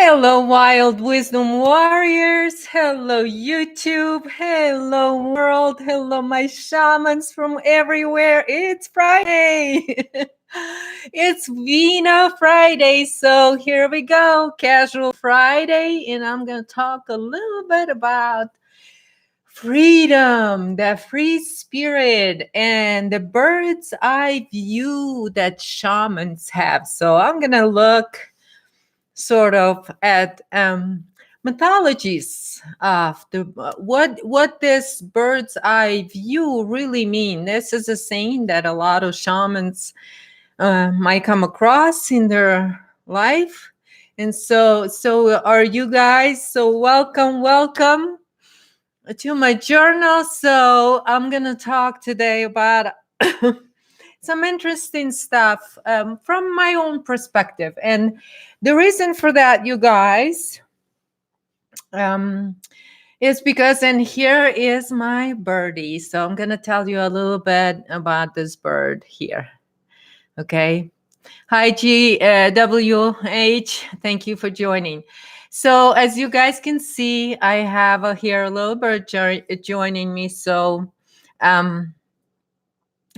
Hello, wild wisdom warriors. Hello, YouTube. Hello, world. Hello, my shamans from everywhere. It's Friday. It's Vina Friday. So here we go. Casual Friday. And I'm going to talk a little bit about freedom, the free spirit, and the bird's eye view that shamans have. So I'm going to look sort of at mythologies of the what this bird's eye view really mean. This is a saying that a lot of shamans might come across in their life, and so are you guys. So welcome to my journal. So I'm gonna talk today about some interesting stuff from my own perspective. And the reason for that, you guys, is because, and here is my birdie. So I'm going to tell you a little bit about this bird here. Okay. Hi, GWH. Thank you for joining. So as you guys can see, I have here a little bird joining me. So I'm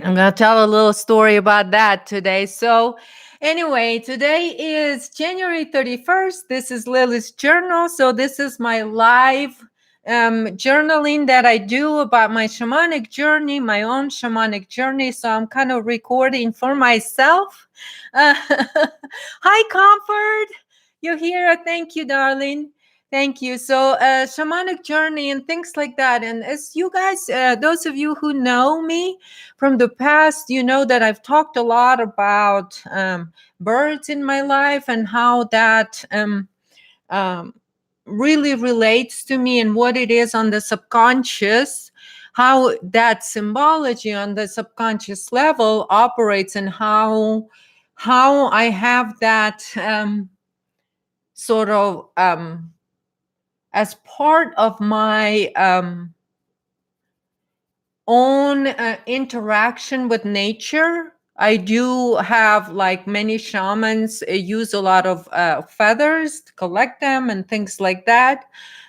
going to tell a little story about that today. So anyway, today is January 31st. This is Lily's journal. So this is my live journaling that I do about my shamanic journey, my own shamanic journey. So I'm kind of recording for myself. Hi, Comfort. You're here. Thank you, darling. Thank you. So shamanic journey and things like that. And as you guys, those of you who know me from the past, you know that I've talked a lot about birds in my life and how that really relates to me and what it is on the subconscious, how that symbology on the subconscious level operates, and how I have that sort of as part of my own interaction with nature. I do have, like many shamans, use a lot of feathers to collect them and things like that.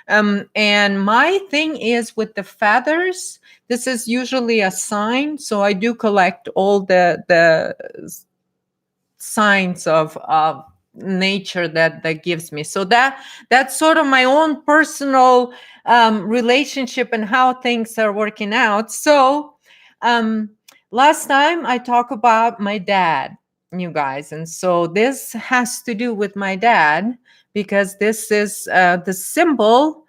And my thing is with the feathers, this is usually a sign. So I do collect all the signs of nature that gives me. So that's sort of my own personal relationship and how things are working out. So last time I talked about my dad, you guys, and so this has to do with my dad because this is the symbol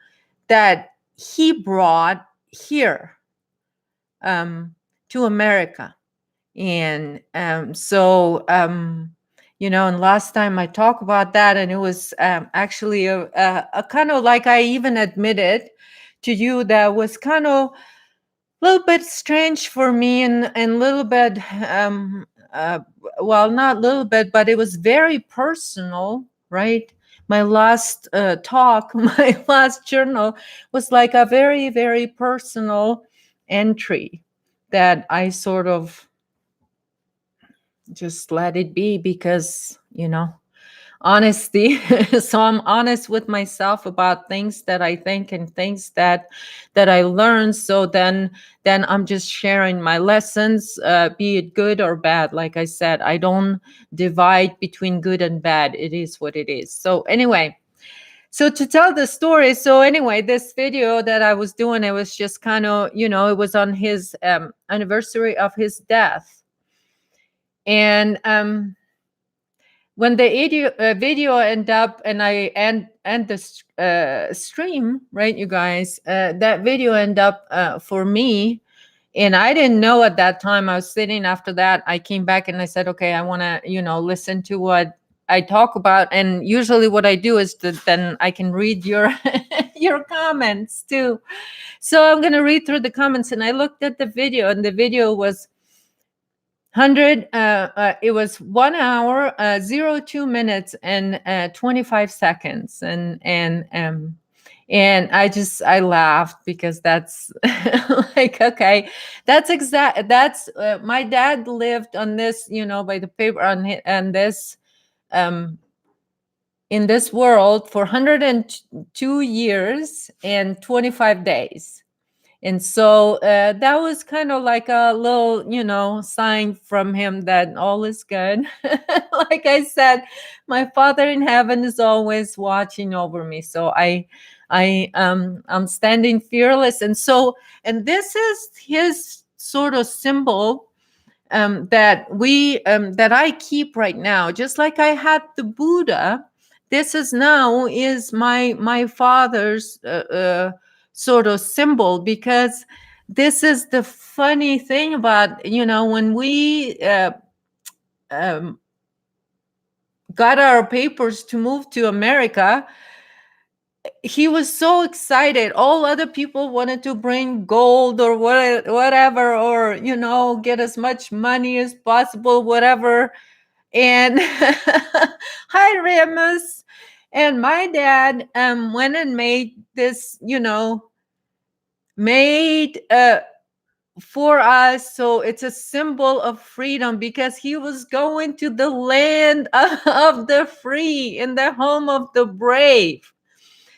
that he brought here to America. And and last time I talked about that, and it was actually a kind of, like, I even admitted to you that was kind of a little bit strange for me, and a little bit well, not little bit, but it was very personal, right? My last talk, my last journal was like a very, very personal entry that I sort of just let it be because, honesty. So I'm honest with myself about things that I think and things that I learned. So then I'm just sharing my lessons, be it good or bad. Like I said, I don't divide between good and bad. It is what it is. So anyway, so to tell the story, so anyway, this video that I was doing, it was just kind of, it was on his anniversary of his death. And when the video end up, and I end the stream, right, you guys, that video end up for me, and I didn't know at that time. I was sitting after that. I came back and I said, okay, I want to, listen to what I talk about. And usually what I do is then I can read your your comments too. So I'm going to read through the comments, and I looked at the video, and the video was 100 it was 1 hour 02 minutes and 25 seconds, and I laughed because that's like, okay, that's my dad lived on this, by the paper on this in this world for 102 years and 25 days. And so that was kind of like a little, sign from him that all is good. Like I said, my Father in heaven is always watching over me. So I'm standing fearless. And this is his sort of symbol that I keep right now, just like I had the Buddha. This is my father's sort of symbol, because this is the funny thing about, when we um, got our papers to move to America. He was so excited. All other people wanted to bring gold or whatever, or get as much money as possible, whatever. And hi, Remus. And my dad went and made this, made for us. So it's a symbol of freedom, because he was going to the land of the free, in the home of the brave.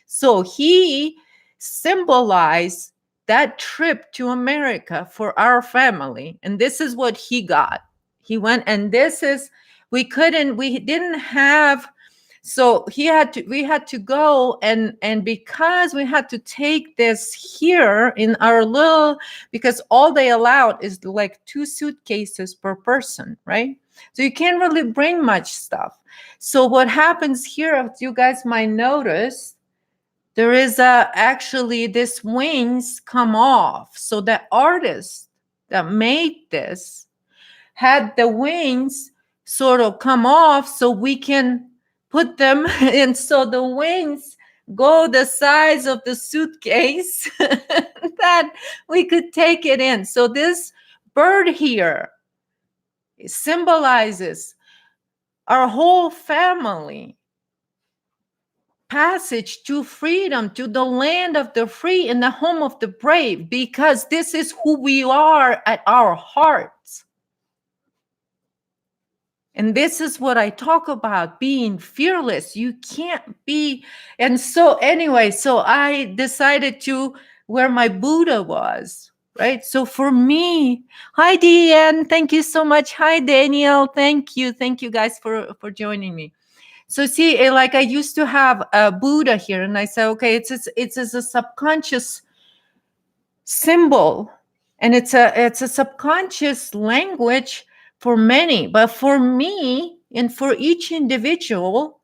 So he symbolized that trip to America for our family. And this is what he got. He went, and we didn't have, so we had to go, and because we had to take this here in our little, because all they allowed is like 2 suitcases per person, right? So you can't really bring much stuff. So what happens here, as you guys might notice, there is actually this wings come off. So the artist that made this had the wings sort of come off, so we can put them and so the wings go the size of the suitcase that we could take it in. So this bird here symbolizes our whole family passage to freedom, to the land of the free and the home of the brave, because this is who we are at our hearts. And this is what I talk about, being fearless. You can't be. And so anyway, so I decided to where my Buddha was, right? So for me, hi Deanne, thank you so much. Hi Daniel, thank you guys for joining me. So see, like I used to have a Buddha here, and I said, okay, it's a subconscious symbol, and it's a subconscious language for many, but for me and for each individual,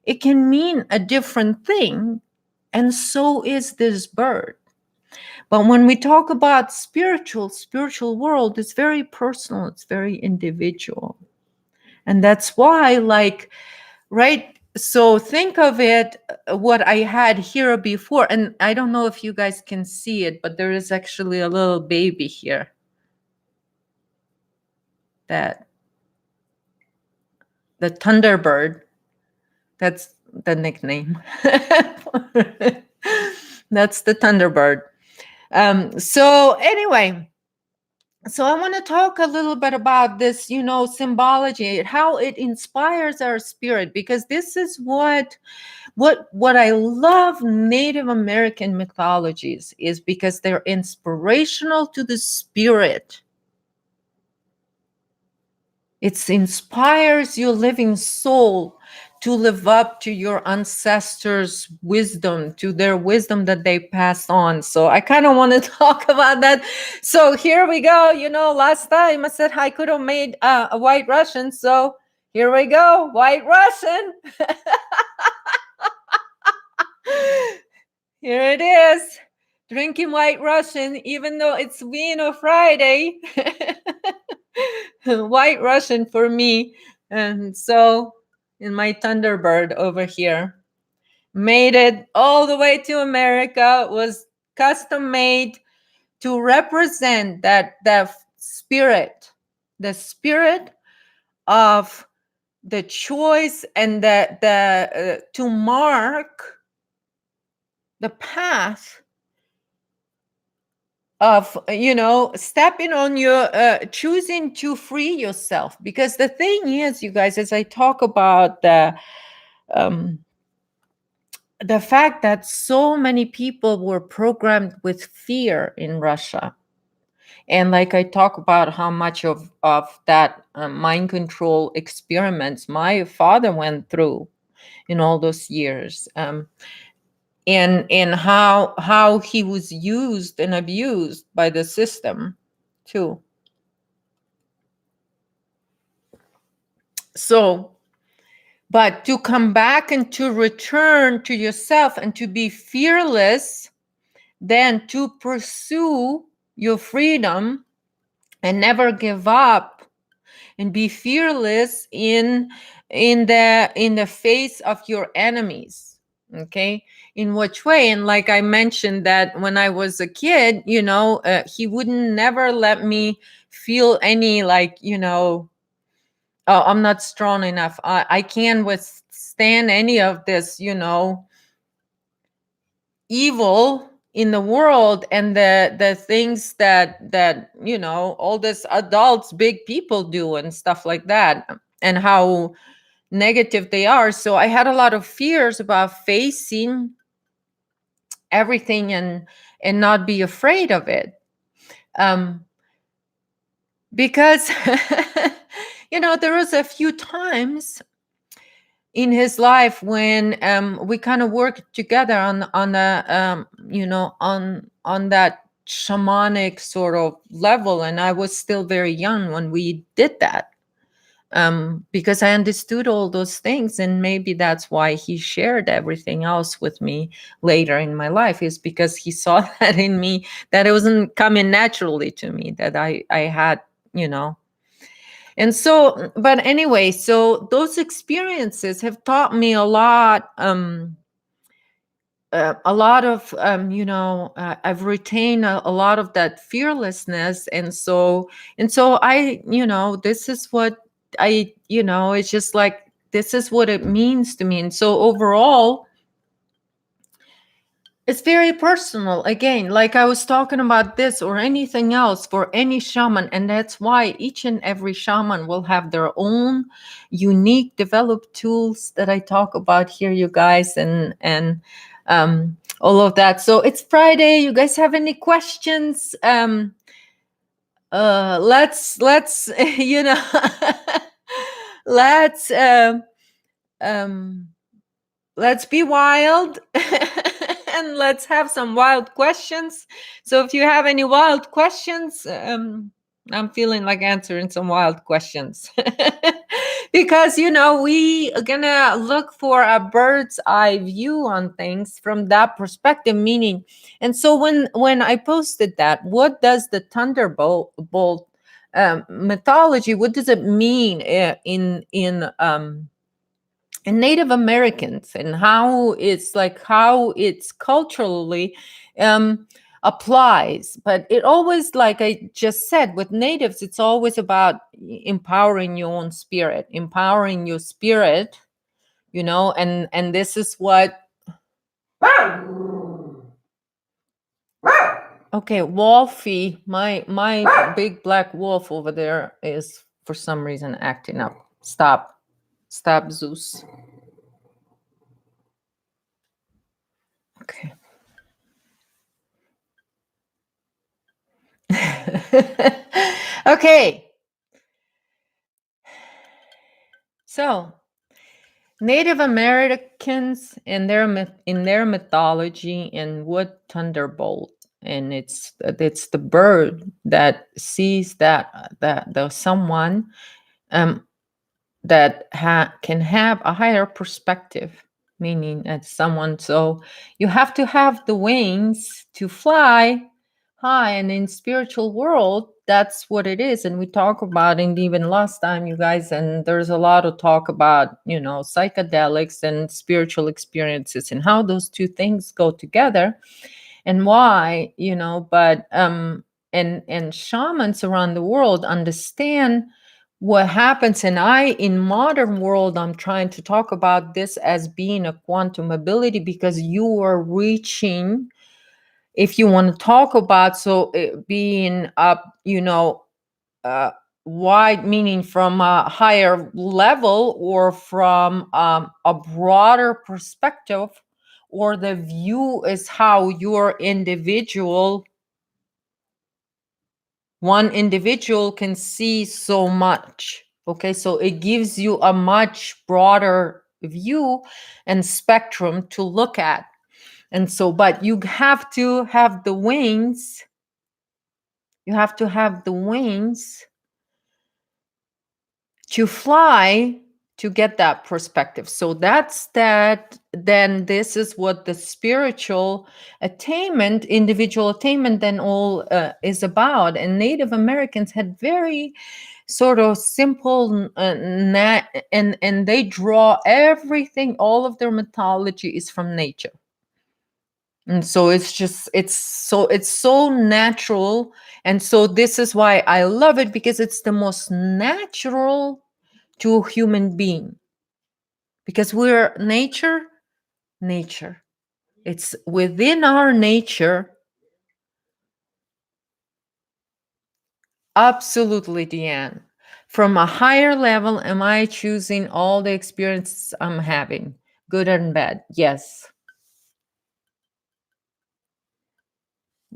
it can mean a different thing, and so is this bird. But when we talk about spiritual world, it's very personal, it's very individual, and that's why, like, right? So think of it, what I had here before, and I don't know if you guys can see it, but there is actually a little baby here. That the Thunderbird, that's the nickname. That's the Thunderbird. So anyway, so I want to talk a little bit about this, symbology, how it inspires our spirit, because this is what I love Native American mythologies is, because they're inspirational to the spirit. It inspires your living soul to live up to your ancestors' wisdom, to their wisdom that they passed on. So I kind of want to talk about that. So here we go. Last time I said I could have made a White Russian. So here we go, White Russian. Here it is, drinking White Russian, even though it's Vino Friday. White Russian for me. And so in my Thunderbird over here, made it all the way to America, was custom made to represent the spirit of the choice, and the to mark the path of stepping on your choosing to free yourself. Because the thing is, you guys, as I talk about the the fact that so many people were programmed with fear in Russia. And like I talk about how much of that mind control experiments my father went through in all those years, and how he was used and abused by the system too. So, but to come back and to return to yourself and to be fearless, then to pursue your freedom and never give up and be fearless in the face of your enemies. Okay, in which way? And like I mentioned, that when I was a kid, he wouldn't never let me feel any, like, oh, I'm not strong enough, I can't withstand any of this, evil in the world, and the things that all this adults, big people do and stuff like that, and how negative they are. So I had a lot of fears about facing everything and not be afraid of it, um because there was a few times in his life when we kind of worked together on a on that shamanic sort of level, and I was still very young when we did that, because I understood all those things, and maybe that's why he shared everything else with me later in my life, is because he saw that in me, that it wasn't coming naturally to me, that I had, you know and so, but anyway, so those experiences have taught me a lot of, I've retained a lot of that fearlessness. And so I, this is what it's just like, this is what it means to me. And so overall, it's very personal. Again, like I was talking about this or anything else for any shaman. And that's why each and every shaman will have their own unique developed tools that I talk about here, you guys, and all of that. So it's Friday. You guys have any questions? Let's let's um let's be wild and let's have some wild questions. So if you have any wild questions, I'm feeling like answering some wild questions. Because we are gonna look for a bird's eye view on things from that perspective, meaning. And so when I posted that, what does the thunderbolt mythology, what does it mean in Native Americans, and how it's culturally applies. But it always, like I just said, with natives, it's always about empowering your own spirit, empowering your spirit, and this is what. Okay, Wolfie, my big black wolf over there is for some reason acting up. Stop, Zeus. Okay. Okay. So, Native Americans in their mythology, and what thunderbolt, and it's the bird that sees that the someone that can have a higher perspective, meaning that someone. So you have to have the wings to fly high, and in spiritual world, that's what it is. And we talk about it even last time, you guys, and there's a lot of talk about psychedelics and spiritual experiences, and how those two things go together, and why, but and shamans around the world understand what happens. And in modern world, I'm trying to talk about this as being a quantum ability, because you are reaching, if you want to talk about, so being up, uh, wide, meaning from a higher level, or from a broader perspective, or the view is how your individual, one individual can see so much. Okay, so it gives you a much broader view and spectrum to look at. And so, but you have to have the wings. You have to have the wings to fly to get that perspective. So that's that. Then this is what the spiritual attainment, individual attainment, then all is about. And Native Americans had very sort of simple, and they draw everything. All of their mythology is from nature. And so it's just it's so natural. And so this is why I love it, because it's the most natural to a human being, because we're nature, it's within our nature. Absolutely, Deanne. From a higher level, am I choosing all the experiences I'm having, good and bad? Yes.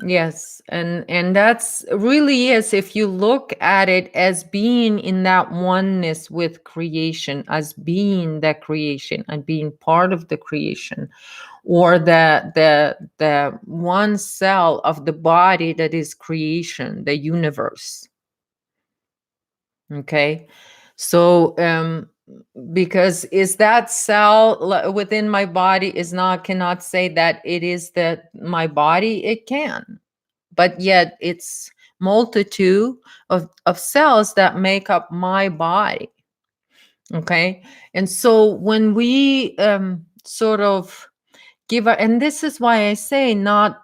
Yes, and that's really is, if you look at it as being in that oneness with creation, as being that creation and being part of the creation, or the one cell of the body that is creation, the universe. Okay, so because is that cell within my body is not, cannot say that it is that my body, it can, but yet it's multitude of cells that make up my body. Okay, and so when we sort of give a, and this is why I say not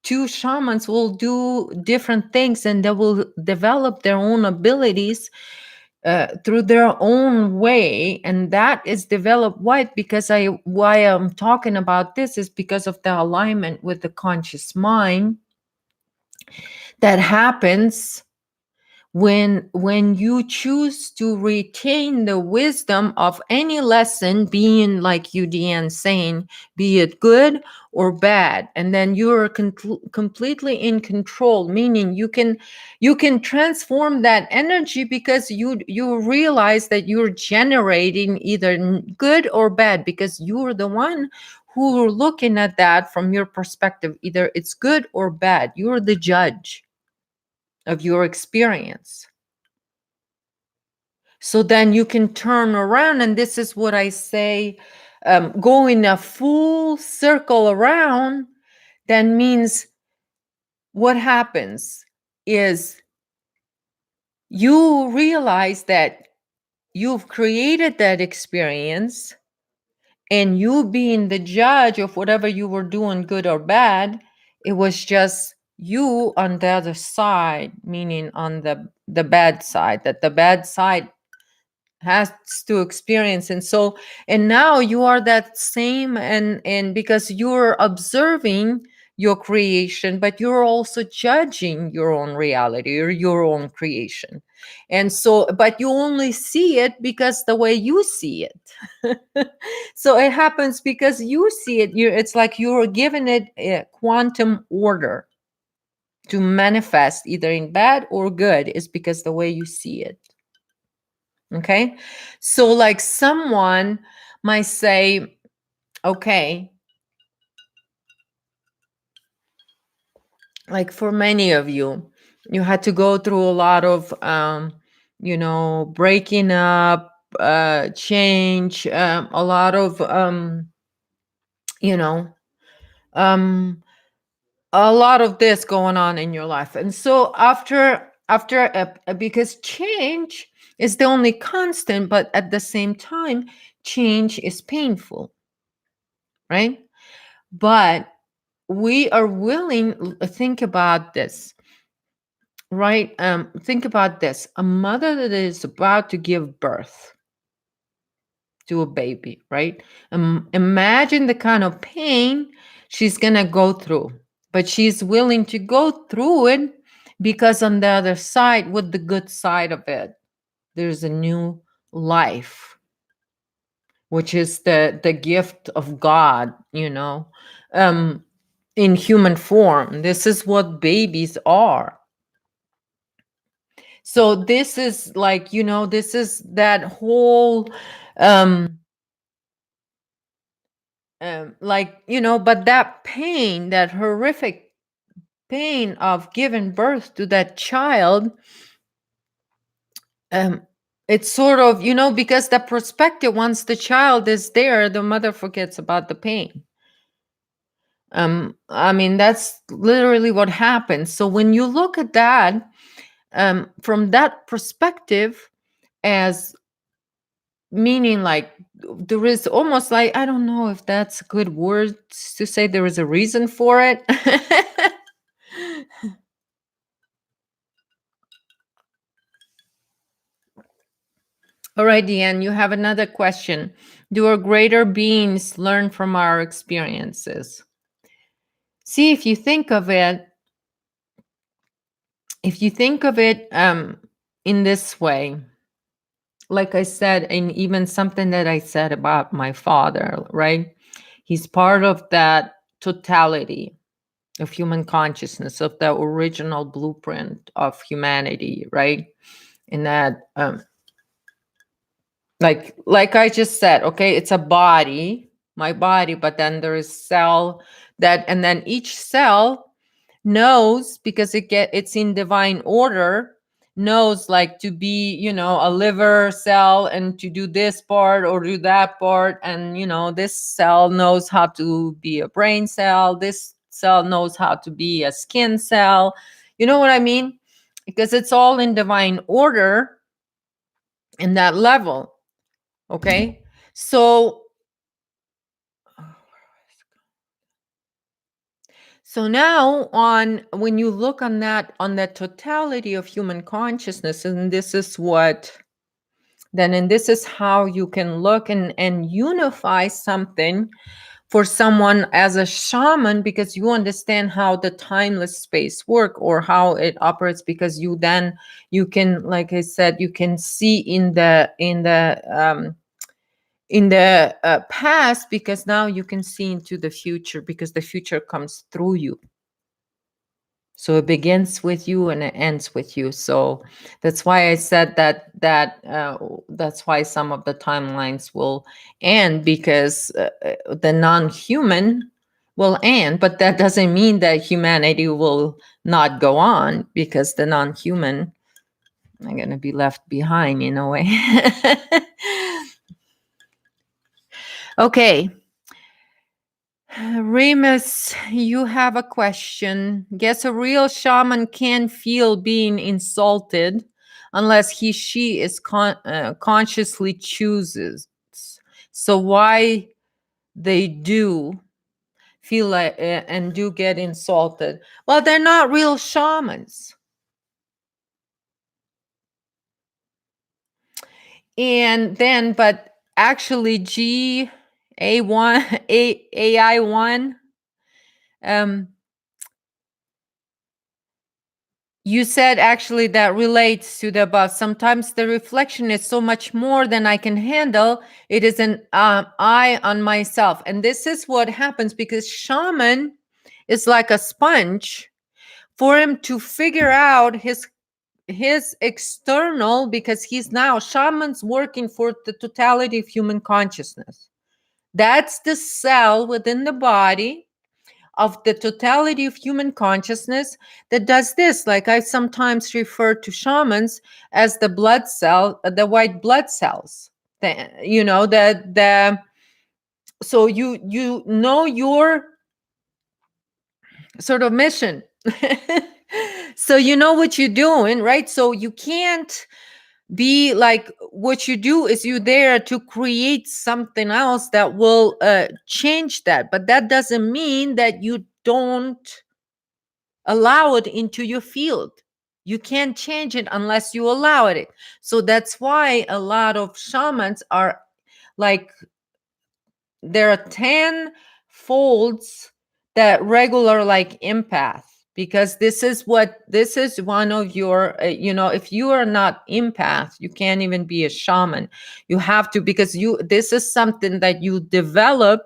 two shamans will do different things, and they will develop their own abilities through their own way, and that is developed. Why I'm talking about this is because of the alignment with the conscious mind that happens when you choose to retain the wisdom of any lesson, being like you, Deanne, saying, be it good or bad, and then you're completely in control, meaning you can transform that energy, because you realize that you're generating either good or bad, because you're the one who are looking at that from your perspective. Either it's good or bad, you're the judge of your experience. So then you can turn around, and this is what I say, going a full circle around, then means what happens is you realize that you've created that experience, and you being the judge of whatever you were doing, good or bad, it was just you on the other side, meaning on the bad side, that the bad side has to experience. And so, and now you are that same, and because you're observing your creation, but you're also judging your own reality or your own creation. And so, but you only see it because the way you see it. So it happens because you see it. It's like you're giving it a quantum order to manifest either in bad or good, is because the way you see it. Okay, so like someone might say, okay, like for many of you, you had to go through a lot of breaking up, change, a lot of you know um a lot of this going on in your life. And so because change is the only constant, but at the same time change is painful, right? But we are willing, think about this, right? Think about this: a mother that is about to give birth to a baby, right? Imagine the kind of pain she's gonna go through, but she's willing to go through it, because on the other side, with the good side of it, there's a new life. which is the gift of God, um, in human form. This is what babies are. So this is like, this is that whole, um like, but that pain, that horrific pain of giving birth to that child, um it's sort of, because the perspective, once the child is there, the mother forgets about the pain. I mean, that's literally what happens. So when you look at that, from that perspective, as meaning like, there is almost like, I don't know if that's a good word to say, there is a reason for it. All right, Deanne, you have another question. Do our greater beings learn from our experiences? See, if you think of it in this way, like I said, and even something that I said about my father, right? He's part of that totality of human consciousness, of the original blueprint of humanity, right? In that, like I just said, okay, it's a body, my body, but then there is cell, that, and then each cell knows, because it's in divine order, knows like to be, a liver cell, and to do this part or do that part, and this cell knows how to be a brain cell, this cell knows how to be a skin cell. You know what I mean? Because it's all in divine order in that level. Okay, so now, on when you look on that, on the totality of human consciousness, and this is what then, and this is how you can look and unify something for someone as a shaman, because you understand how the timeless space work, or how it operates, because you can, like I said, you can see in the past, because now you can see into the future, because the future comes through you. So it begins with you and it ends with you. So that's why I said that's why some of the timelines will end, because the non-human will end, but that doesn't mean that humanity will not go on, because the non-human are going to be left behind in a way. Okay. Remus, you have a question. Guess a real shaman can't feel being insulted unless she is consciously chooses. So why they do feel like and do get insulted? Well, they're not real shamans. And then, but actually, AI1, um, you said actually that relates to the above. Sometimes the reflection is so much more than I can handle. It is an eye on myself. And this is what happens, because shaman is like a sponge. For him to figure out his external, because he's now shaman's working for the totality of human consciousness. That's the cell within the body of the totality of human consciousness that does this. Like I sometimes refer to shamans as the blood cell, the white blood cells. The so you know your sort of mission. So you know what you're doing, right? So you can't be like, what you do is you're there to create something else that will change that, but that doesn't mean that you don't allow it into your field. You can't change it unless you allow it. So that's why a lot of shamans are like, there are 10 folds that regular like empath, because this is one of your if you are not empath, you can't even be a shaman. You have to, because you this is something that you develop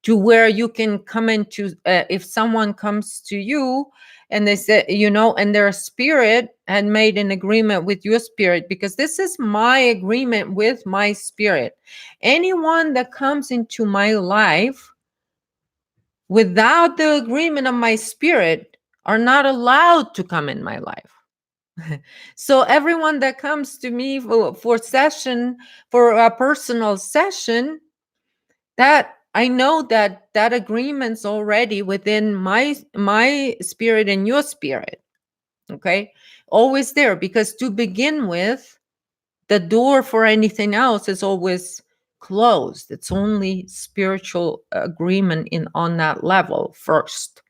to where you can come into, if someone comes to you and they say, and their spirit had made an agreement with your spirit, because this is my agreement with my spirit. Anyone that comes into my life without the agreement of my spirit are not allowed to come in my life. So everyone that comes to me for a personal session, that I know that that agreement's already within my spirit and your spirit. Okay, always there, because to begin with, the door for anything else is always closed. It's only spiritual agreement in on that level first.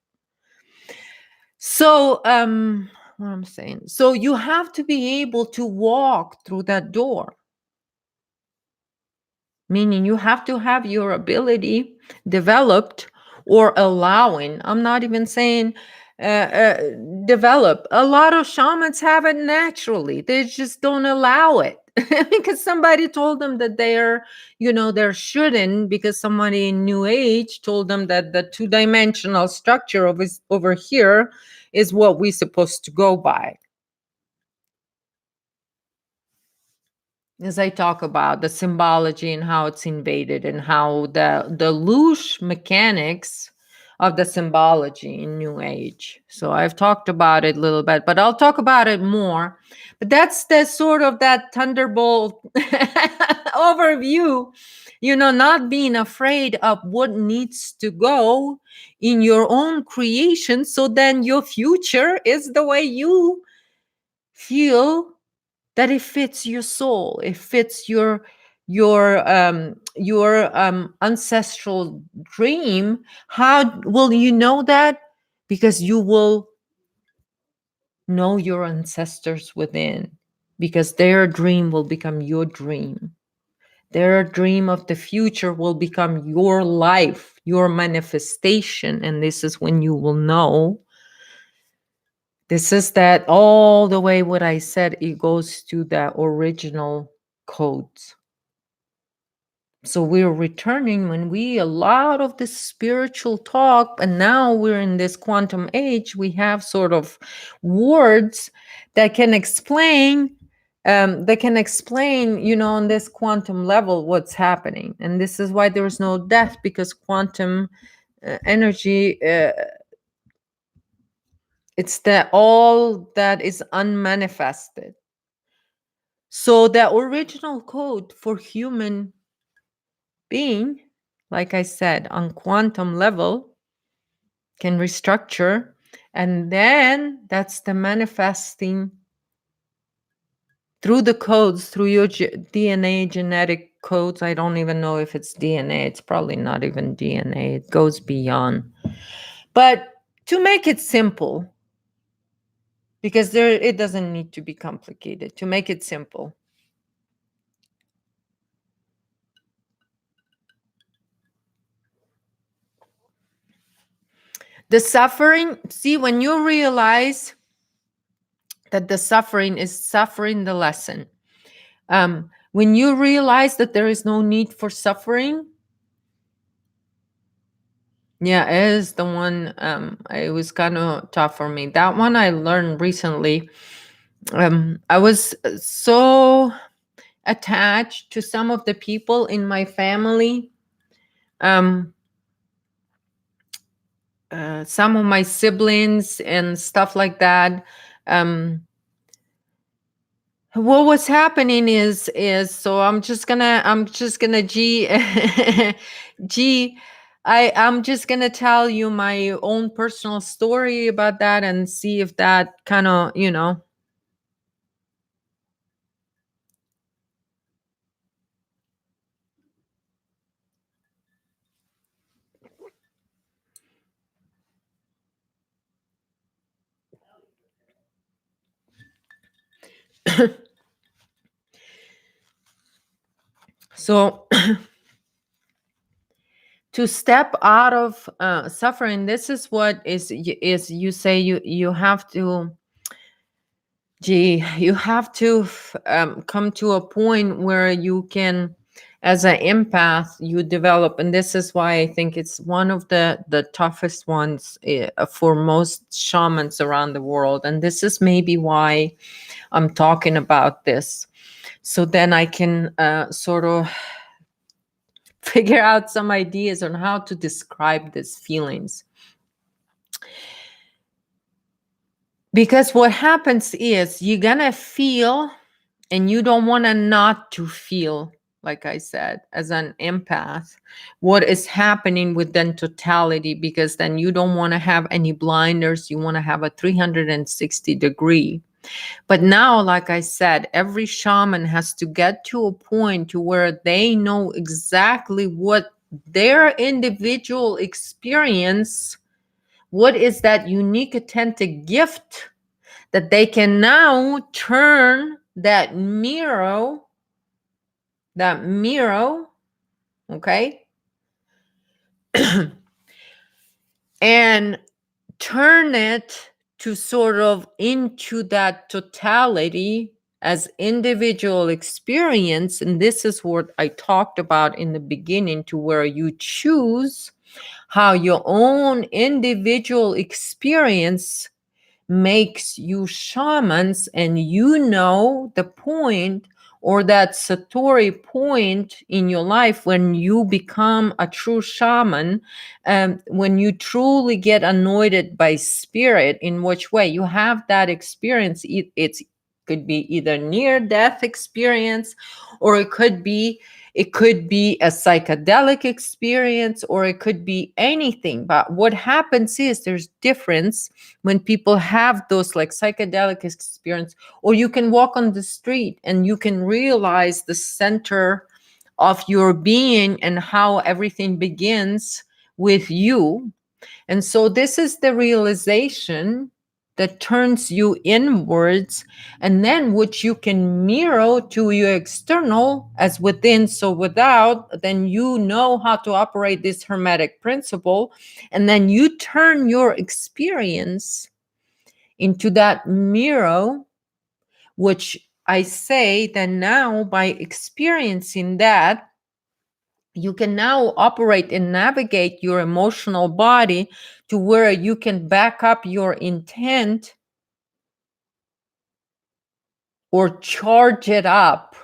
So what I'm saying, so you have to be able to walk through that door, meaning you have to have your ability developed, or allowing. I'm not even saying develop. A lot of shamans have it naturally, they just don't allow it because somebody told them that they're shouldn't, because somebody in new age told them that the two-dimensional structure over here is what we're supposed to go by. As I talk about the symbology and how it's invaded, and how the loose mechanics of the symbology in New Age. So I've talked about it a little bit, but I'll talk about it more. But that's the sort of that Thunderbolt overview, not being afraid of what needs to go in your own creation. So then your future is the way you feel that it fits your soul, it fits your ancestral dream. How will you know that? Because you will know your ancestors within, because their dream will become your dream. Their dream of the future will become your life, your manifestation. And this is when you will know. This is that all the way what I said, it goes to the original codes. So we're returning when we a lot of this spiritual talk, and now we're in this quantum age, we have sort of words that can explain on this quantum level what's happening. And this is why there is no death, because quantum energy, it's that all that is unmanifested. So the original code for human being, like I said, on quantum level, can restructure. And then that's the manifesting through the codes, through your DNA genetic codes. I don't even know if it's DNA. It's probably not even DNA. It goes beyond. But to make it simple, because it doesn't need to be complicated, to make it simple. The suffering, see, when you realize that the suffering is suffering the lesson, when you realize that there is no need for suffering, yeah, it is the one, it was kind of tough for me. That one I learned recently. I was so attached to some of the people in my family. Some of my siblings and stuff like that. What was happening is so I'm just gonna g I'm just gonna tell you my own personal story about that and see if that kind of so to step out of suffering. This is what is you say you have to, gee, you have to come to a point where you can, as an empath, you develop, and this is why I think it's one of the toughest ones for most shamans around the world, and this is maybe why I'm talking about this, so then I can sort of figure out some ideas on how to describe these feelings. Because what happens is you're gonna feel, and you don't want to not to feel, like I said, as an empath, what is happening within totality, because then you don't want to have any blinders. You want to have a 360 degree. But now, like I said, every shaman has to get to a point to where they know exactly what their individual experience, what is that unique authentic gift that they can now turn that mirror, okay, and turn it to sort of into that totality as individual experience. And this is what I talked about in the beginning, to where you choose how your own individual experience makes you shamans, and you know the point, or that satori point in your life when you become a true shaman, when you truly get anointed by spirit. In which way you have that experience, it's could be either near death experience, or it could be a psychedelic experience, or it could be anything. But what happens is there's difference when people have those like psychedelic experience, or you can walk on the street and you can realize the center of your being and how everything begins with you. And so this is the realization that turns you inwards, and then which you can mirror to your external, as within so without. Then you know how to operate this hermetic principle, and then you turn your experience into that mirror, which I say that now by experiencing that, you can now operate and navigate your emotional body to where you can back up your intent or charge it up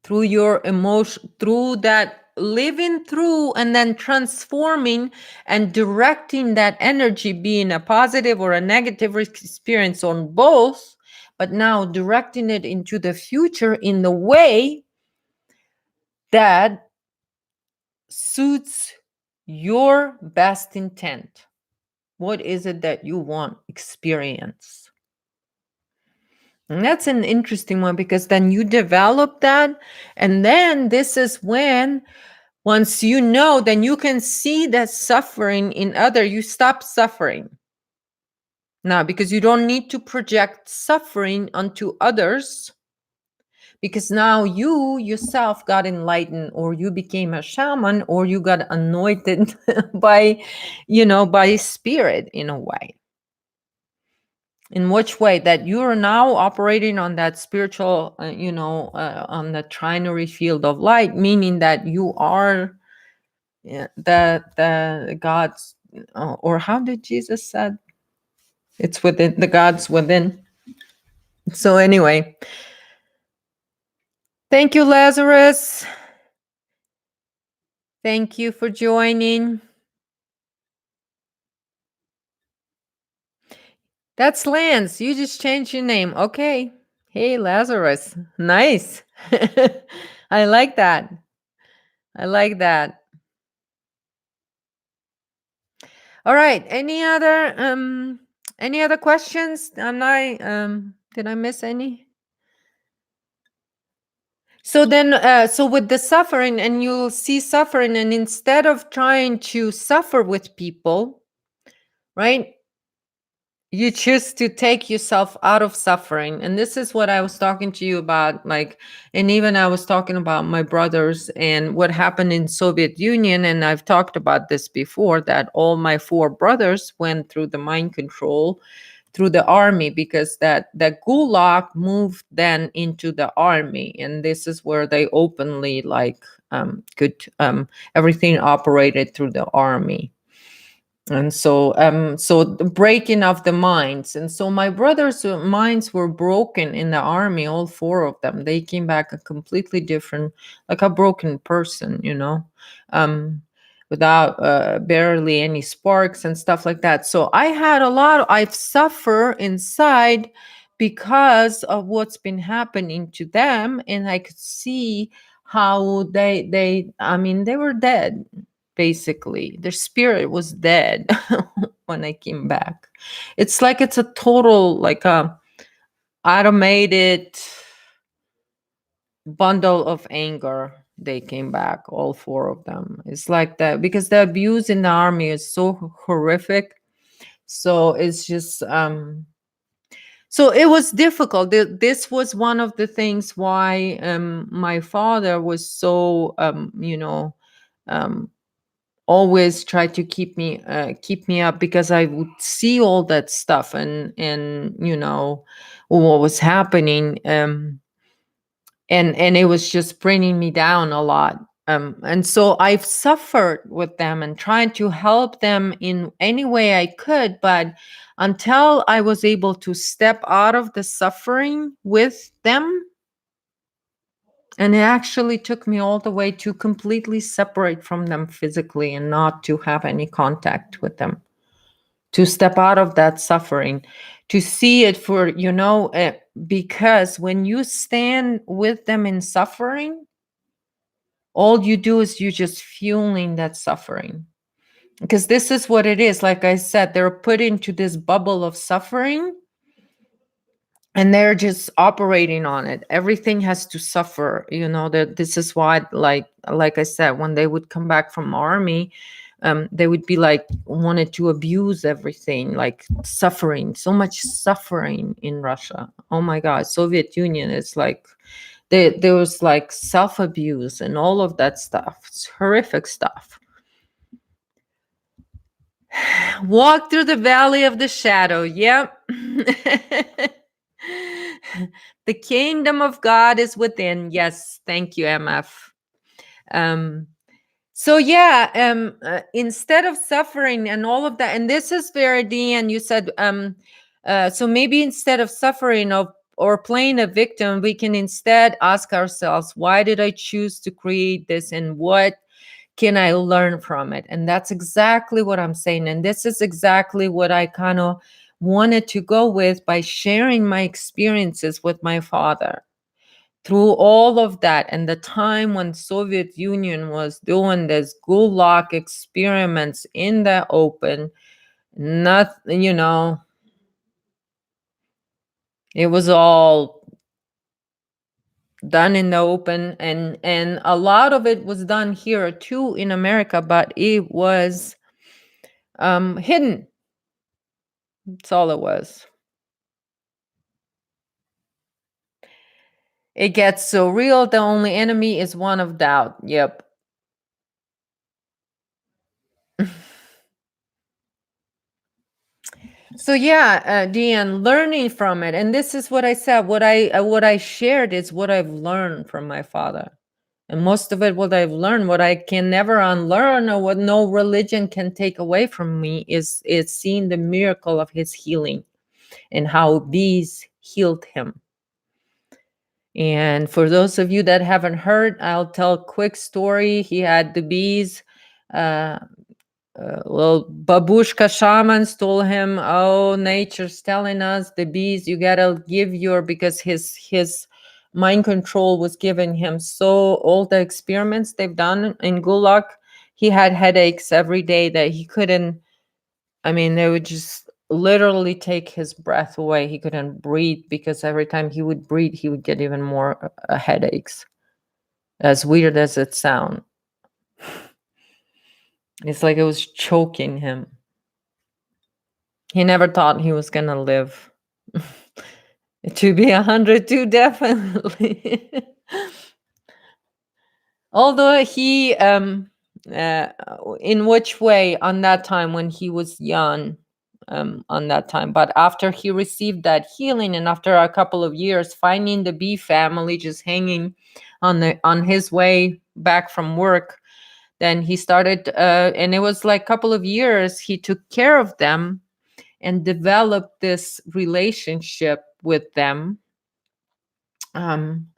through your emotion, through that living through, and then transforming and directing that energy, being a positive or a negative experience on both, but now directing it into the future in the way that suits your best intent. What is it that you want experience? And that's an interesting one, because then you develop that, and then this is when, once you know, then you can see that suffering in other, you stop suffering now, because you don't need to project suffering onto others, because now you yourself got enlightened, or you became a shaman, or you got anointed by spirit in a way. In which way? That you are now operating on that spiritual, on the trinary field of light, meaning that you are the gods, or how did Jesus said? It's within, the gods within. So anyway, thank you, Lazarus. Thank you for joining. That's Lance. You just changed your name. Okay. Hey, Lazarus. Nice. I like that. I like that. All right. Any other questions? Did I miss any? So then, so with the suffering, and you'll see suffering, and instead of trying to suffer with people, right? You choose to take yourself out of suffering. And this is what I was talking to you about, like, and even I was talking about my brothers and what happened in Soviet Union. And I've talked about this before, that all my four brothers went through the mind control through the army, because that gulag moved then into the army, and this is where they openly, like, could, everything operated through the army. And so the breaking of the minds, and so my brothers' minds were broken in the army, all four of them. They came back a completely different, like a broken person, um without barely any sparks and stuff like that. So I've suffered inside because of what's been happening to them, and I could see how they were dead. Basically, their spirit was dead when I came back. It's like it's a total, like a automated bundle of anger. They came back, all four of them. It's like that because the abuse in the army is so horrific. So it's just so it was difficult. This was one of the things why my father was so um always tried to keep me up, because I would see all that stuff, and what was happening, and it was just bringing me down a lot. And so I've suffered with them and tried to help them in any way I could, but until I was able to step out of the suffering with them, and it actually took me all the way to completely separate from them physically and not to have any contact with them, to step out of that suffering, to see it for, because when you stand with them in suffering, all you do is you just fueling that suffering. Because this is what it is. Like I said, they're put into this bubble of suffering, and they're just operating on it. Everything has to suffer, that this is why, like I said, when they would come back from army, they would be like, wanted to abuse everything, like suffering, so much suffering in Russia. Oh my god, Soviet Union is like, there was like self-abuse and all of that stuff. It's horrific stuff. Walk through the valley of the shadow. Yep. The kingdom of God is within. Yes, thank you, MF. Um, so yeah, instead of suffering and all of that, and this is very D, and you said, so maybe instead of suffering or playing a victim, we can instead ask ourselves, why did I choose to create this, and what can I learn from it? And that's exactly what I'm saying. And this is exactly what I kind of wanted to go with by sharing my experiences with my father through all of that, and the time when Soviet Union was doing this gulag experiments in the open. Not, it was all done in the open, and a lot of it was done here too in America, but it was hidden. That's all it was. It gets so real. The only enemy is one of doubt. Yep. So yeah, Deanne, learning from it, and this is what I said. What I shared is what I've learned from my father, and most of it, what I've learned, what I can never unlearn, or what no religion can take away from me, is seeing the miracle of his healing, and how bees healed him. And for those of you that haven't heard, I'll tell a quick story. He had the bees. Uh, Little babushka shamans told him, "Oh, nature's telling us the bees. You gotta give your," because his mind control was giving him. So all the experiments they've done in Gulag, he had headaches every day that he couldn't. I mean, they would just literally take his breath away. He couldn't breathe because every time he would breathe, he would get even more headaches. As weird as it sounds, it's like it was choking him. He never thought he was gonna live to be 102, definitely. Although he, uh, in which way on that time when he was young, on that time, but after he received that healing and after a couple of years, finding the bee family just hanging on his way back from work, then he started, and it was like a couple of years he took care of them and developed this relationship with them. Um,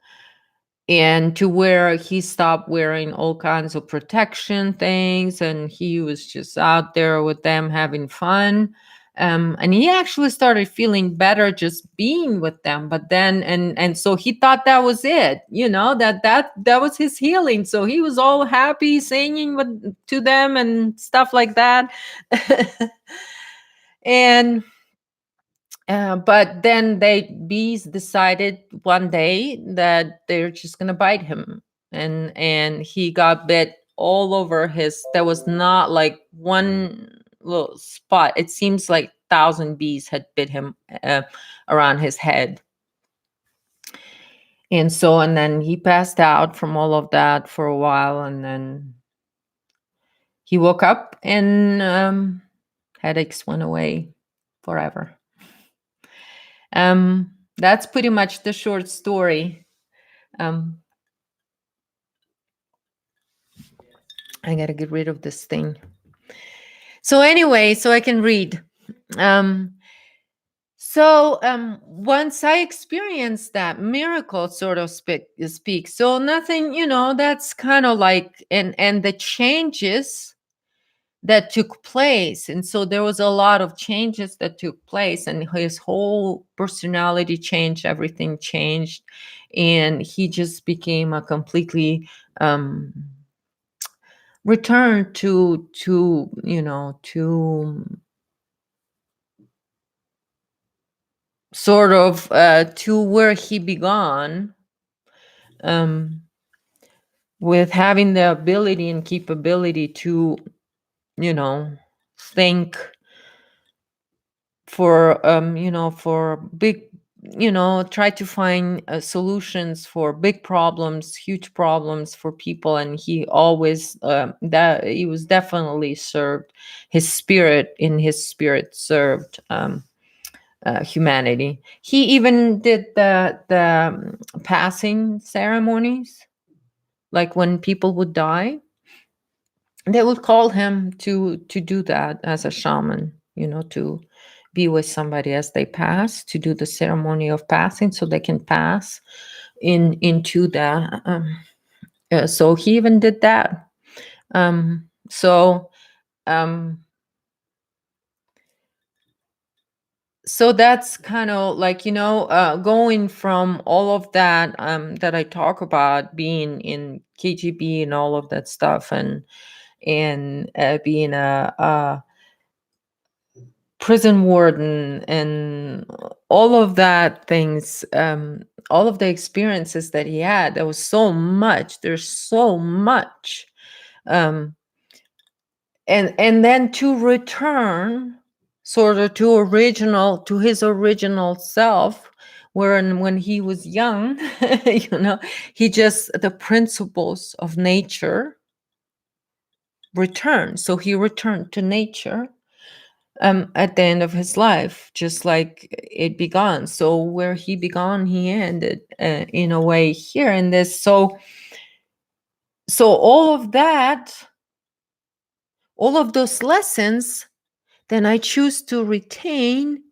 and to where he stopped wearing all kinds of protection things and he was just out there with them having fun. And he actually started feeling better just being with them. But then, and so he thought that was it, that was his healing. So he was all happy singing to them and stuff like that. And but then bees decided one day that they're just gonna bite him, and he got bit all over his. There was not like one little spot. It seems like 1,000 bees had bit him around his head, and then he passed out from all of that for a while, and then he woke up and headaches went away forever. That's pretty much the short story. Um, I gotta get rid of this thing. So anyway, so I can read. Um, once I experienced that miracle, sort of speak. So nothing, that's kind of like, and the changes that took place, and so there was a lot of changes that took place, and his whole personality changed, everything changed, and he just became a completely return to sort of to where he began, um, with having the ability and capability to think for big, try to find solutions for big problems, huge problems for people. And he always, that he was definitely served, his spirit served humanity. He even did the passing ceremonies, like when people would die, they would call him to do that as a shaman, to be with somebody as they pass, to do the ceremony of passing so they can pass into the so he even did that. So um so that's kind of like, going from all of that, that I talk about, being in KGB and all of that stuff, and being a prison warden and all of that things, all of the experiences that he had. There was so much, there's so much, um and then to return sort of to his original self, when he was young. He just, the principles of nature returned, so he returned to nature at the end of his life, just like it began. So where he began, he ended, in a way, here in this. So all of that, all of those lessons, then I choose to retain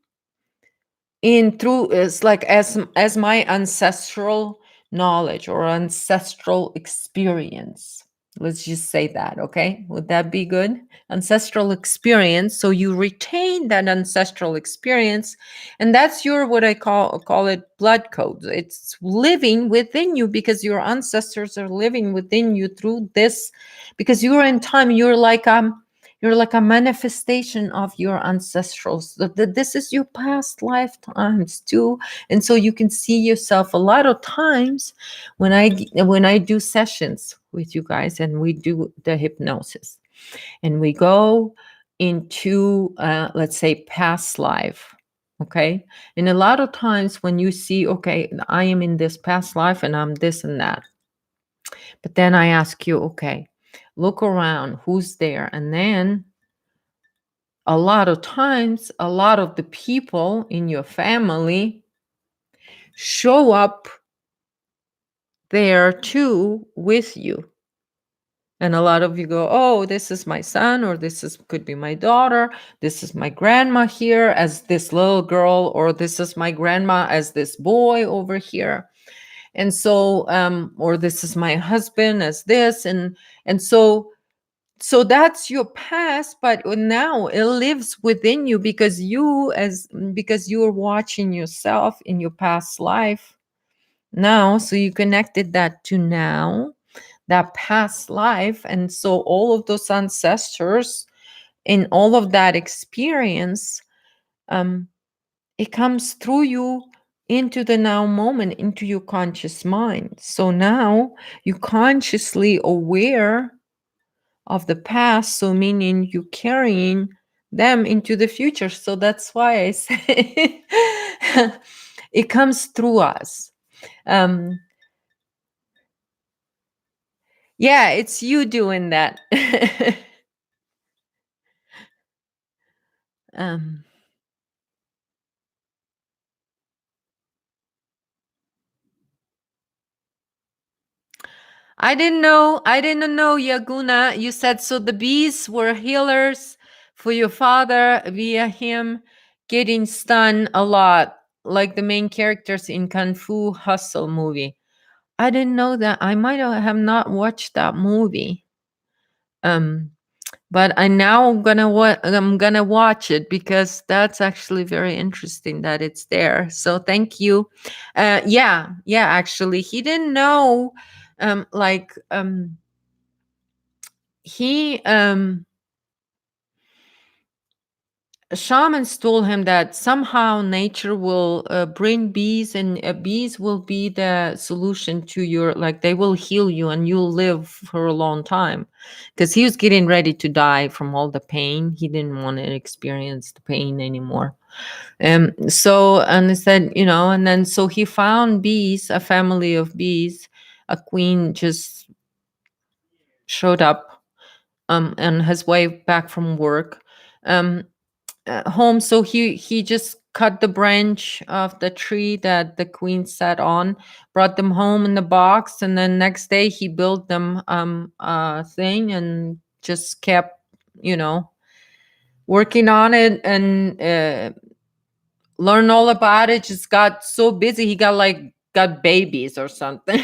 in through, it's like, as my ancestral knowledge or ancestral experience. Let's just say that, okay? Would that be good? Ancestral experience. So you retain that ancestral experience, and that's your, what I call it, blood code. It's living within you because your ancestors are living within you through this, because you're in time. You're like a manifestation of your ancestrals. This is your past lifetimes too, and so you can see yourself a lot of times when I do sessions with you guys and we do the hypnosis, and we go into, let's say, past life. Okay. And a lot of times when you see, okay, I am in this past life and I'm this and that. But then I ask you, okay, look around, who's there? And then a lot of times, a lot of the people in your family show up there too with you. And a lot of you go, oh, this is my son, or this is could be my daughter. This is my grandma here as this little girl, or this is my grandma as this boy over here. And so, or this is my husband as this, and so that's your past, but now it lives within you because you're watching yourself in your past life now. So you connected that to now, that past life. And so all of those ancestors in all of that experience, um, it comes through you into the now moment, into your conscious mind. So now you're consciously aware of the past. So meaning you carrying them into the future. So that's why I say it comes through us. Um, yeah, it's you doing that. um, I didn't know, Yaguna. You said so the bees were healers for your father via him getting stunned a lot, like the main characters in Kung Fu Hustle movie. I didn't know that. I might have not watched that movie. Um, but I now I'm gonna watch it because that's actually very interesting that it's there. So thank you. Yeah, yeah. Actually, he didn't know. Like he shamans told him that somehow nature will bring bees, and bees will be the solution to your, like they will heal you and you'll live for a long time, because he was getting ready to die from all the pain. He didn't want to experience the pain anymore. So, and he said, and then so he found bees, a family of bees. A queen just showed up on his way back from work. Um, home. So he just cut the branch of the tree that the queen sat on, brought them home in the box, and then next day he built them a thing and just kept, you know, working on it, and learn all about it. Just got so busy he got babies or something.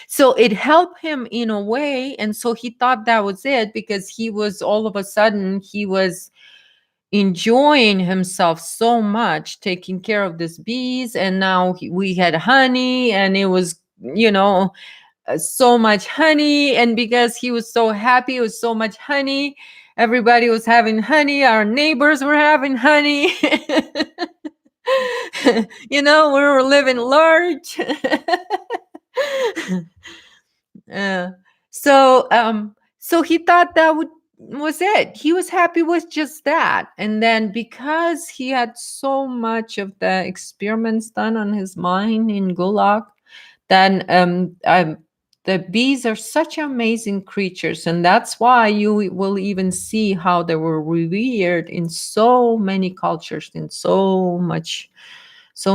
So it helped him in a way, and so he thought that was it, because he was all of a sudden he was enjoying himself so much taking care of these bees, and now we had honey, and it was, so much honey, and because he was so happy, it was so much honey, everybody was having honey, our neighbors were having honey. We were living large. Uh, so he thought that was it. He was happy with just that. And then because he had so much of the experiments done on his mind in Gulag, then the bees are such amazing creatures, and that's why you will even see how they were revered in so many cultures, in so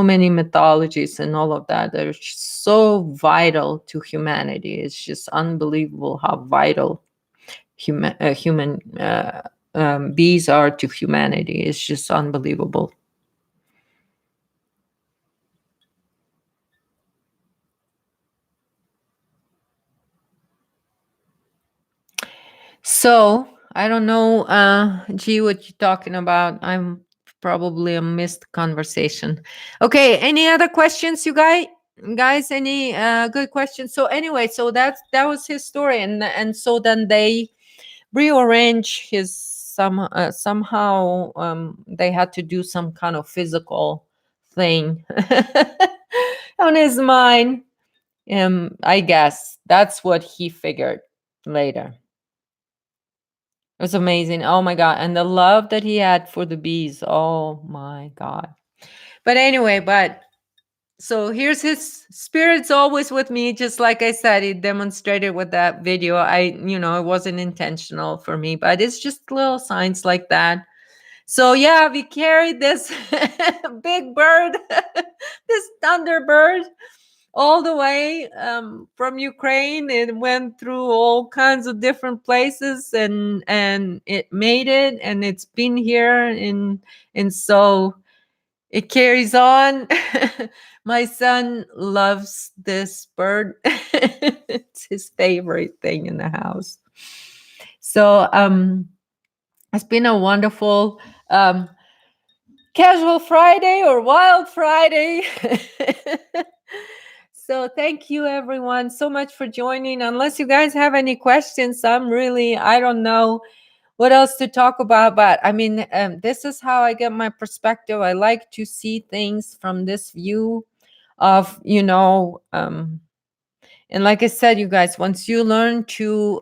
many mythologies and all of that. They're just so vital to humanity. It's just unbelievable how vital human bees are to humanity. It's just unbelievable. So I don't know, G, what you're talking about. I'm probably a missed conversation. Okay, any other questions, you guys? Any good questions? So anyway, so that was his story, and so then they rearrange his somehow they had to do some kind of physical thing on his mind. I guess that's what he figured later. It was amazing. Oh my God. And the love that he had for the bees. Oh my God. But anyway, but so here's his spirit's always with me. Just like I said, he demonstrated with that video. It wasn't intentional for me, but it's just little signs like that. So yeah, we carried this big bird, this Thunderbird, all the way from Ukraine. It went through all kinds of different places, and it made it, and it's been here, and so it carries on. My son loves this bird. It's his favorite thing in the house. So it's been a wonderful casual Friday or wild Friday. So thank you everyone so much for joining. Unless you guys have any questions, I don't know what else to talk about, but I mean, this is how I get my perspective. I like to see things from this view of, and like I said, you guys, once you learn to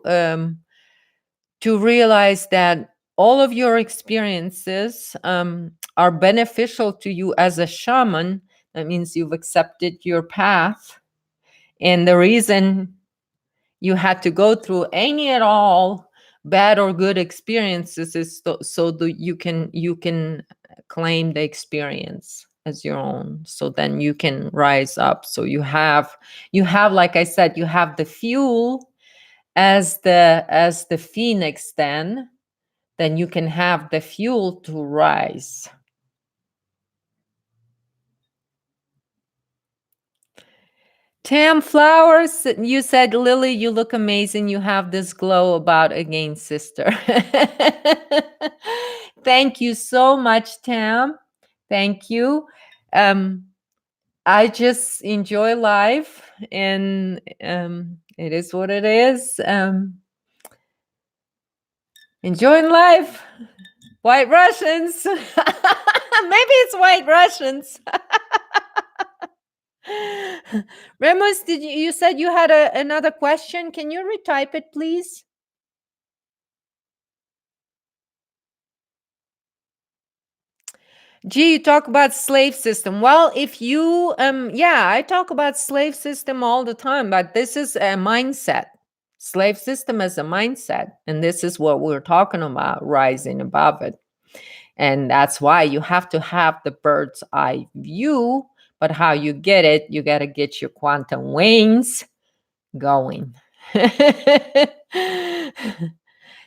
realize that all of your experiences are beneficial to you as a shaman, that means you've accepted your path. And the reason you had to go through any at all bad or good experiences is so that you can claim the experience as your own, so then you can rise up. So you have like I said, you have the fuel as the phoenix, then you can have the fuel to rise. Tam Flowers, you said, Lily, you look amazing. You have this glow about again, sister. Thank you so much, Tam. Thank you. Um, I just enjoy life, and it is what it is. Enjoying life. White Russians. Maybe it's White Russians. Remus, you said you had another question? Can you retype it, please? Gee, you talk about slave system. Well, if you yeah, I talk about slave system all the time, but this is a mindset. Slave system is a mindset, and this is what we're talking about, rising above it. And that's why you have to have the bird's eye view. But how you get it, you got to get your quantum wings going.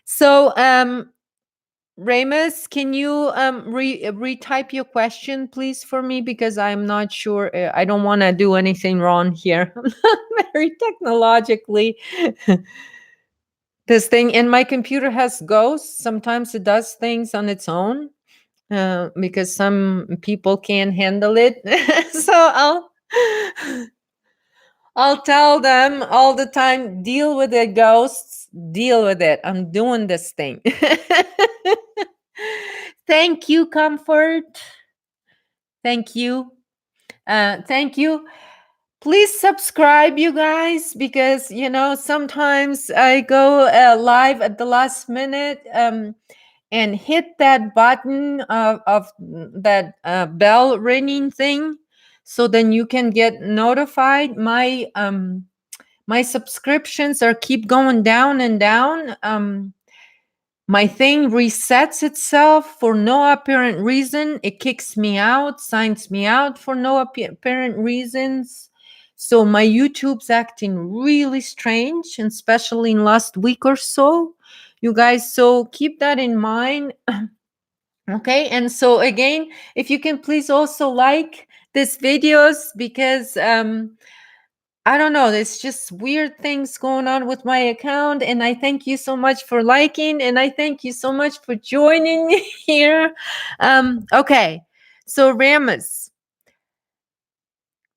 So, Ramus, can you retype your question, please, for me? Because I'm not sure. I don't want to do anything wrong here. I'm not very technologically. This thing, and my computer has ghosts. Sometimes it does things on its own because some people can't handle it. So I'll tell them all the time, deal with the ghosts, deal with it. I'm doing this thing. Thank you, Comfort. Thank you. Thank you. Please subscribe, you guys, because sometimes I go live at the last minute, and hit that button of that bell ringing thing, so then you can get notified. My subscriptions are keep going down and down. My thing resets itself for no apparent reason. It kicks me out, signs me out for no apparent reasons. So my YouTube's acting really strange, and especially in last week or so, you guys. So keep that in mind. Okay. And so again, if you can please also like these videos, because I don't know. There's just weird things going on with my account. And I thank you so much for liking. And I thank you so much for joining me here. Okay. So, Ramus,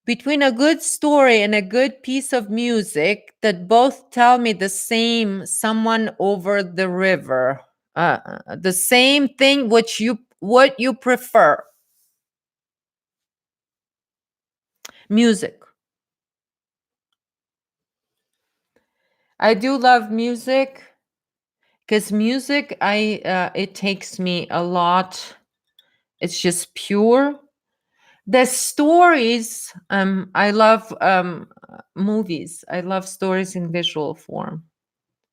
between a good story and a good piece of music that both tell me the same, someone over the river, the same thing, what you prefer? Music. I do love music. Because music, I it takes me a lot. It's just pure. The stories, I love movies. I love stories in visual form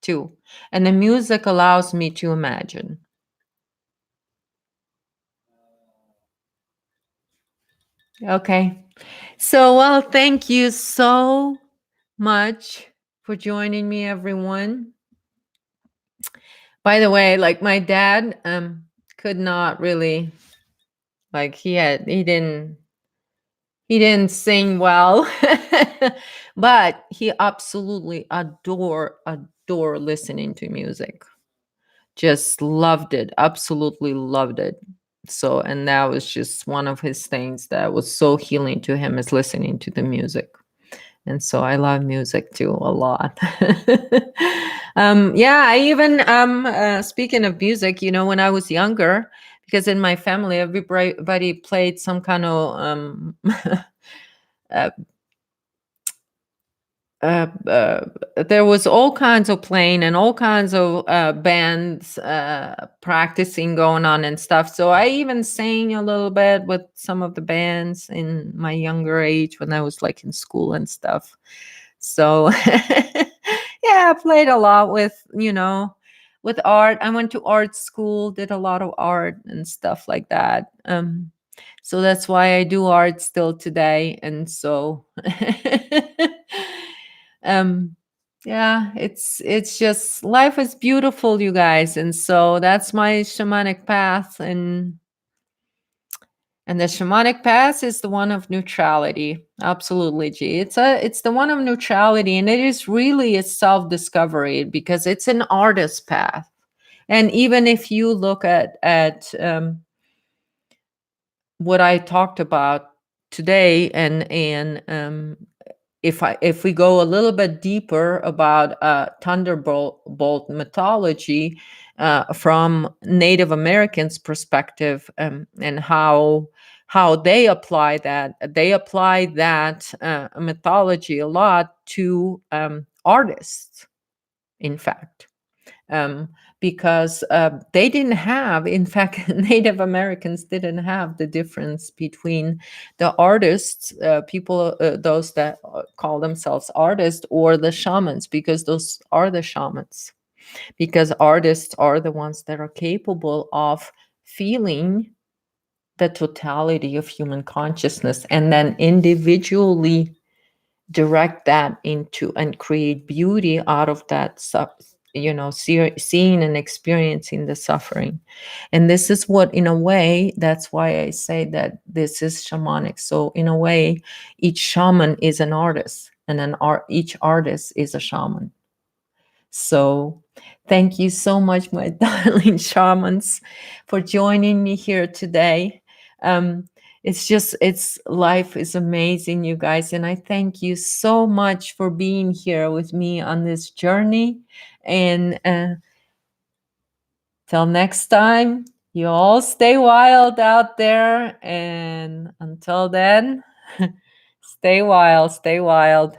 too. And the music allows me to imagine. Okay. So, well, thank you so much for joining me, everyone. By the way, like my dad could not really, like, he didn't sing well, but he absolutely adore listening to music. Just loved it, absolutely loved it. So, and that was just one of his things that was so healing to him, is listening to the music. And so I love music too a lot. Yeah, I even speaking of music, when I was younger, because in my family everybody played some kind of uh, there was all kinds of playing and all kinds of bands practicing going on and stuff. So I even sang a little bit with some of the bands in my younger age when I was like in school and stuff. So yeah, I played a lot with art. I went to art school, did a lot of art and stuff like that. So that's why I do art still today. And so um yeah, it's just life is beautiful, you guys. And so that's my shamanic path. And the shamanic path is the one of neutrality. Absolutely, G. It's the one of neutrality, and it is really a self-discovery because it's an artist path. And even if you look at what I talked about today, and if we go a little bit deeper about Thunderbolt bolt mythology from Native Americans' perspective, and how they apply that mythology a lot to artists, in fact, um, because they didn't have, in fact, Native Americans didn't have the difference between the artists, people, those that call themselves artists, or the shamans, because those are the shamans. Because artists are the ones that are capable of feeling the totality of human consciousness and then individually direct that into and create beauty out of that seeing and experiencing the suffering. And this is what, in a way, that's why I say that this is shamanic. So in a way, each shaman is an artist, and each artist is a shaman. So thank you so much, my darling shamans, for joining me here today. Um, it's life is amazing, you guys. And I thank you so much for being here with me on this journey. And till next time, you all stay wild out there. And until then, stay wild, stay wild.